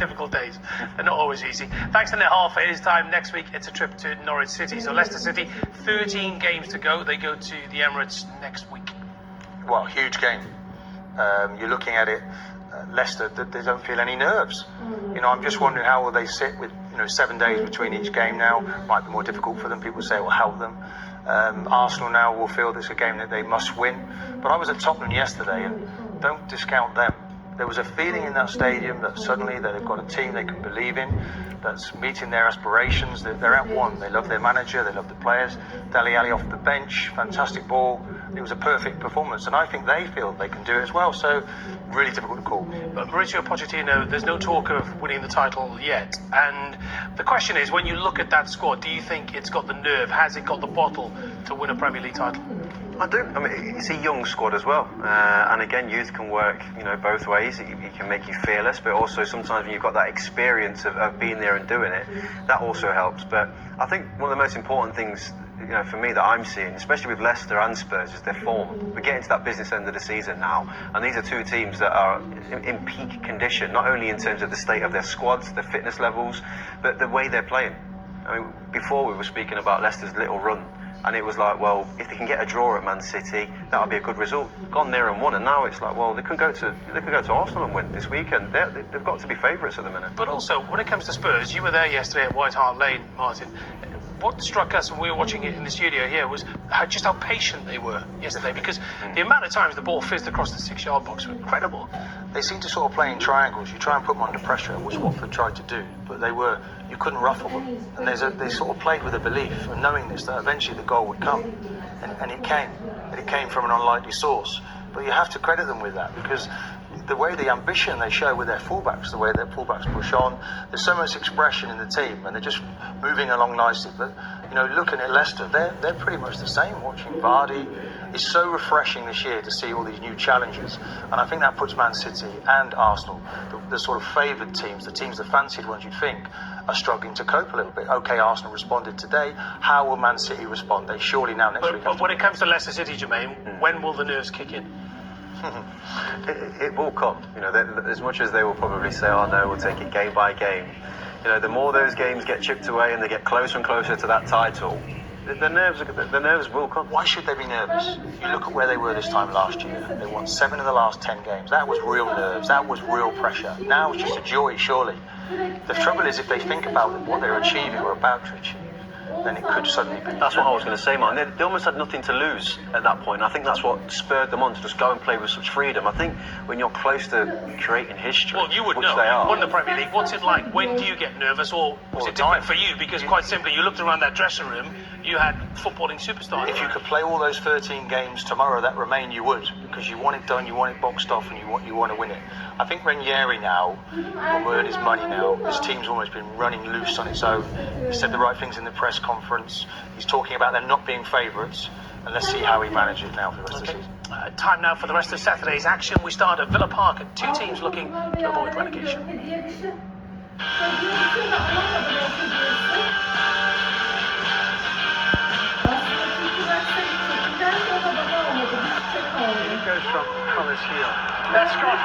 difficult days. They're not always easy. Thanks to Net Half. It is time next week. It's a trip to Norwich City. So Leicester City, 13 games to go. They go to the Emirates next week. Well, huge game. You're looking at it, Leicester, they don't feel any nerves. You know, I'm just wondering how will they sit with, 7 days between each game now. Might be more difficult for them. People say it will help them. Arsenal now will feel this is a game that they must win. But I was at Tottenham yesterday, and don't discount them. There was a feeling in that stadium that suddenly they've got a team they can believe in, that's meeting their aspirations. They're at one. They love their manager, they love the players. Dele Alli off the bench, fantastic ball. It was a perfect performance, and I think they feel they can do it as well. So, really difficult to call. But Mauricio Pochettino, there's no talk of winning the title yet. And the question is, when you look at that squad, do you think it's got the nerve? Has it got the bottle to win a Premier League title? I do. I mean, it's a young squad as well, and again, youth can work, both ways. It can make you fearless, but also sometimes when you've got that experience of being there and doing it, that also helps. But I think one of the most important things, for me that I'm seeing, especially with Leicester and Spurs, is their form. We're getting to that business end of the season now, and these are two teams that are in peak condition, not only in terms of the state of their squads, their fitness levels, but the way they're playing. I mean, before we were speaking about Leicester's little run. And it was like, well, if they can get a draw at Man City, that would be a good result. Gone there and won, and now it's like, well, they could go to Arsenal and win this weekend. They've got to be favourites at the minute. But also, when it comes to Spurs, you were there yesterday at White Hart Lane, Martin. What struck us when we were watching it in the studio here was just how patient they were yesterday, because the amount of times the ball fizzed across the 6-yard box were incredible. They seem to sort of play in triangles. You try and put them under pressure, which Watford tried to do, but you couldn't ruffle them. And they sort of played with a belief and knowing this, that eventually the goal would come. And it came. And it came from an unlikely source. But you have to credit them with that, because the way the ambition they show with their fullbacks, the way their fullbacks push on, there's so much expression in the team, and they're just moving along nicely. But looking at Leicester, they're pretty much the same. Watching Vardy, it's so refreshing this year to see all these new challenges, and I think that puts Man City and Arsenal, the sort of favoured teams, the teams, the fancied ones, you'd think, are struggling to cope a little bit. Okay, Arsenal responded today. How will Man City respond? They surely now next week. But when it comes to Leicester City, Jermaine, when will the nerves kick in? It will come. As much as they will probably say, "Oh no, we'll take it game by game." The more those games get chipped away and they get closer and closer to that title, the nerves will come. Why should they be nervous? You look at where they were this time last year. They won 7 of the last 10 games. That was real nerves. That was real pressure. Now it's just a joy, surely. The trouble is, if they think about what they're achieving or about to achieve, then it could suddenly be. That's what I was going to say, Martin. They almost had nothing to lose at that point. I think that's what spurred them on to just go and play with such freedom. I think when you're close to creating history, well, you would which know. they are. Won the Premier League. What's it like? When do you get nervous, or was it different for you? Because quite simply, you looked around that dressing room, you had footballing superstars. If you could play all those 13 games tomorrow that remain, you would, because you want it done, you want it boxed off, and you want to win it. I think Ranieri now will earn his money now. His team's almost been running loose on its own. He said the right things in the press conference. He's talking about them not being favourites, and let's see how he manages now for the rest of the season. Time now for the rest of Saturday's action. We start at Villa Park, and two teams looking to avoid relegation. Goes from Palace here. Let's go.